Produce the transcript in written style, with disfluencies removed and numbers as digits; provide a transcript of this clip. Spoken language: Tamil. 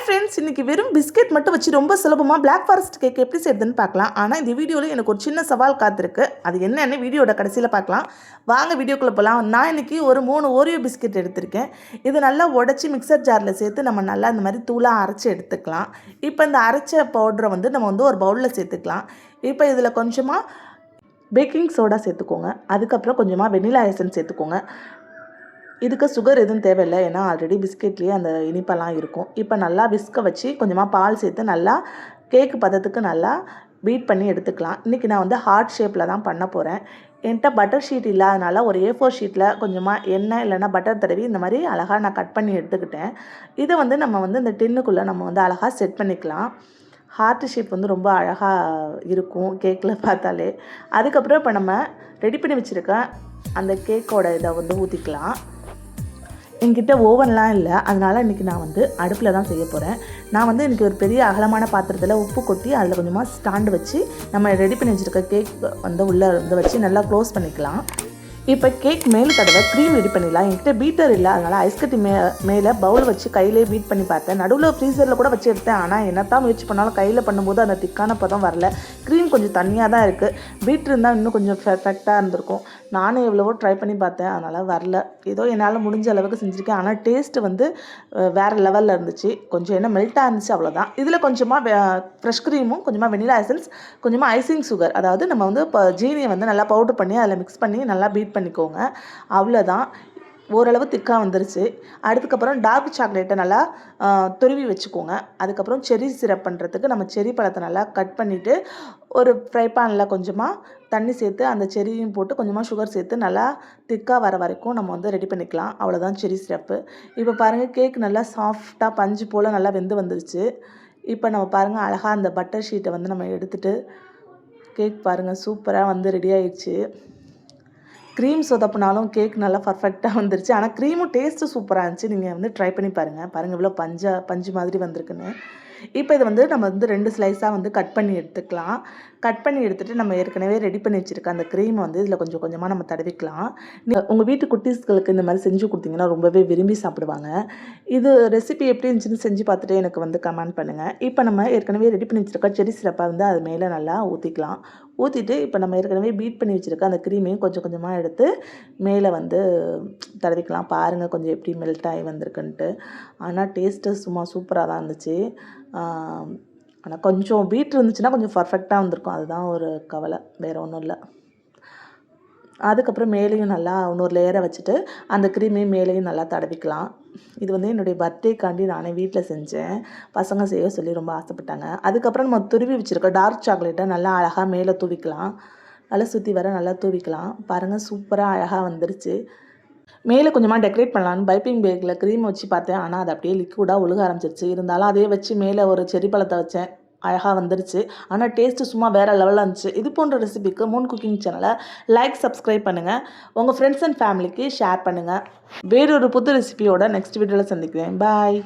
ஃப்ரெண்ட்ஸ், இன்றைக்கி வெறும் பிஸ்கெட் மட்டும் வச்சு ரொம்ப சுலபமாக பிளாக் ஃபாரஸ்ட் கேக் எப்படி செய்யுதுன்னு பார்க்கலாம். ஆனால் இந்த வீடியோவில் எனக்கு ஒரு சின்ன சவால் காத்திருக்கு. அது என்னென்னு வீடியோட கடைசியில் பார்க்கலாம். வாங்க வீடியோக்குள்ளே போகலாம். நான் இன்றைக்கி ஒரு 3 ஓரியோ பிஸ்கெட் எடுத்திருக்கேன். இது நல்லா உடச்சி மிக்சர் ஜாரில் சேர்த்து நம்ம நல்லா இந்த மாதிரி தூளாக அரைச்சி எடுத்துக்கலாம். இப்போ இந்த அரைச்ச பவுடரை நம்ம ஒரு பவுலில் சேர்த்துக்கலாம். இப்போ இதில் கொஞ்சமாக பேக்கிங் சோடா சேர்த்துக்கோங்க. அதுக்கப்புறம் கொஞ்சமாக வெனிலா எசன்ஸ் சேர்த்துக்கோங்க. இதுக்கு சுகர் எதுவும் தேவையில்லை, ஏன்னா ஆல்ரெடி பிஸ்கெட்லேயே அந்த இனிப்பெல்லாம் இருக்கும். இப்போ நல்லா விஸ்க வச்சு கொஞ்சமாக பால் சேர்த்து நல்லா கேக்கு பதத்துக்கு நல்லா பீட் பண்ணி எடுத்துக்கலாம். இன்றைக்கி நான் ஹார்ட் ஷேப்பில் தான் பண்ண போகிறேன். என்கிட்ட பட்டர் ஷீட் இல்லாதனால ஒரு A4 ஷீட்டில் கொஞ்சமாக எண்ணெய் இல்லைன்னா பட்டர் தடவி இந்த மாதிரி அழகாக நான் கட் பண்ணி எடுத்துக்கிட்டேன். இதை நம்ம இந்த டின்னுக்குள்ளே நம்ம அழகாக செட் பண்ணிக்கலாம். ஹார்ட் ஷேப் ரொம்ப அழகாக இருக்கும் கேக்கில் பார்த்தாலே. அதுக்கப்புறம் இப்போ நம்ம ரெடி பண்ணி வச்சுருக்க அந்த கேக்கோட இதை ஊற்றிக்கலாம். என்கிட்ட ஓவன்லாம் இல்லை, அதனால் இன்றைக்கி நான் அடுப்பில் தான் செய்ய போகிறேன். நான் இன்றைக்கி ஒரு பெரிய அகலமான பாத்திரத்தில் உப்பு கொட்டி அதில் கொஞ்சமாக ஸ்டாண்டு வச்சு நம்ம ரெடி பண்ணி வச்சுருக்க கேக் உள்ளே வச்சு நல்லா க்ளோஸ் பண்ணிக்கலாம். இப்போ கேக் மேலே தடவை க்ரீம் ரெடி பண்ணிடலாம். என்கிட்ட பீட்டர் இல்லை, அதனால் ஐஸ்கட்டி மேலே பவுல் வச்சு கையிலே பீட் பண்ணி பார்த்தேன். நடுவில் ஃப்ரீசரில் கூட வச்சு எடுத்தேன். ஆனால் என்னத்தான் முயற்சி பண்ணாலும் கையில் பண்ணும்போது அந்த திக்கான பதம் வரல. க்ரீம் கொஞ்சம் தண்ணியாக தான் இருக்குது. பீட்ரு இருந்தால் இன்னும் கொஞ்சம் பெர்ஃபெக்டாக இருந்திருக்கும். நானும் எவ்வளவோ ட்ரை பண்ணி பார்த்தேன், அதனால் வரல. ஏதோ என்னால் முடிஞ்ச அளவுக்கு செஞ்சுருக்கேன். ஆனால் டேஸ்ட்டு வேறு லெவலில் இருந்துச்சு. கொஞ்சம் என்ன மெல்ட்டாக இருந்துச்சு, அவ்வளோதான். இதில் கொஞ்சமாக ஃப்ரெஷ் க்ரீமும் கொஞ்சமாக வெனிலா எசன்ஸ் கொஞ்சமாக ஐசிங் சுகர், அதாவது நம்ம இப்போ ஜீனியை நல்லா பவுடர் பண்ணி அதில் மிக்ஸ் பண்ணி நல்லா பீட் பண்ணிக்கோங்க. அவ்வளோதான். ஓரளவு திக்காக வந்துருச்சு. அதுக்கப்புறம் டார்க் சாக்லேட்டை நல்லா துருவி வச்சுக்கோங்க. அதுக்கப்புறம் செர்ரி சிரப் பண்ணுறதுக்கு நம்ம செர்ரி பழத்தை நல்லா கட் பண்ணிவிட்டு ஒரு ஃப்ரை பேனில் கொஞ்சமாக தண்ணி சேர்த்து அந்த செர்ரியும் போட்டு கொஞ்சமாக சுகர் சேர்த்து நல்லா திக்காக வர வரைக்கும் நம்ம ரெடி பண்ணிக்கலாம். அவ்வளோதான் செர்ரி சிரப்பு. இப்போ பாருங்கள், கேக் நல்லா சாஃப்டாக பஞ்சு போல் நல்லா வெந்து வந்துருச்சு. இப்போ நம்ம பாருங்கள், அழகாக அந்த பட்டர் ஷீட்டை நம்ம எடுத்துகிட்டு கேக் பாருங்கள் சூப்பராக ரெடி ஆயிடுச்சு. க்ரீம் சொதப்புனாலும் கேக் நல்லா பர்ஃபெக்டாக வந்துருச்சு. ஆனால் க்ரீமும் டேஸ்ட்டு சூப்பராக இருந்துச்சு. நீங்கள் ட்ரை பண்ணி பாருங்கள் இவ்வளோ பஞ்சு மாதிரி வந்திருக்குன்னு. இப்போ இதை நம்ம 2 ஸ்லைஸாக கட் பண்ணி எடுத்துக்கலாம். கட் பண்ணி எடுத்துகிட்டு நம்ம ஏற்கனவே ரெடி பண்ணி வச்சுருக்க அந்த க்ரீமை இதில் கொஞ்சம் கொஞ்சமாக நம்ம தடவிக்கலாம். உங்கள் வீட்டு குட்டீஸ்களுக்கு இந்த மாதிரி செஞ்சு கொடுத்தீங்கன்னா ரொம்பவே விரும்பி சாப்பிடுவாங்க. இது ரெசிபி எப்படி இருந்துச்சுன்னு செஞ்சு பார்த்துட்டு எனக்கு கமெண்ட் பண்ணுங்கள். இப்போ நம்ம ஏற்கனவே ரெடி பண்ணி வச்சுருக்க செர்ரி சிரப்பை அது மேலே நல்லா ஊற்றிக்கலாம். ஊற்றிட்டு இப்போ நம்ம ஏற்கனவே பீட் பண்ணி வச்சுருக்க அந்த க்ரீமையும் கொஞ்சம் கொஞ்சமாக எடுத்து மேலே தடவிக்கலாம். பாருங்கள் கொஞ்சம் எப்படி மெல்ட் ஆகி வந்திருக்குன்ட்டு. ஆனால் டேஸ்ட்டு சும்மா சூப்பராக தான் இருந்துச்சு. ஆனால் கொஞ்சம் பீட் இருந்துச்சுன்னா கொஞ்சம் பர்ஃபெக்டாக வந்திருக்கும். அதுதான் ஒரு கவலை, வேறு ஒன்றும் இல்லை. அதுக்கப்புறம் மேலேயும் நல்லா இன்னொரு லேயரை வச்சுட்டு அந்த க்ரீமையும் மேலேயும் நல்லா தடவிக்கலாம். இது என்னுடைய பர்த்டேக்காண்டி நானே வீட்டில் செஞ்சேன். பசங்க செய்ய சொல்லி ரொம்ப ஆசைப்பட்டாங்க. அதுக்கப்புறம் நம்ம துருவி வச்சுருக்க டார்க் சாக்லேட்டை நல்லா அழகாக மேலே தூவிக்கலாம். நல்லா சுற்றி வர நல்லா தூவிக்கலாம். பாருங்கள் சூப்பராக அழகாக வந்துருச்சு. மேலே கொஞ்சமாக டெக்கரேட் பண்ணலான்னு பைப்பிங் பேக்கில் க்ரீம் வச்சு பார்த்தேன். ஆனால் அது அப்படியே லிக்விடாக ஒழுக ஆரம்பிச்சிருச்சு. இருந்தாலும் அதே வச்சு மேலே ஒரு செர்ரி பழத்தை வச்சேன். அழகாக வந்துருச்சு. ஆனால் டேஸ்ட்டு சும்மா வேறு லெவலில் இருந்துச்சு. இது போன்ற ரெசிபிக்கு மூன் குக்கிங் சேனலை லைக், சப்ஸ்கிரைப் பண்ணுங்கள். உங்கள் ஃப்ரெண்ட்ஸ் அண்ட் ஃபேமிலிக்கு ஷேர் பண்ணுங்கள். வேறொரு புது ரெசிபியோட நெக்ஸ்ட் வீடியோவில் சந்திக்கிறேன். பாய்.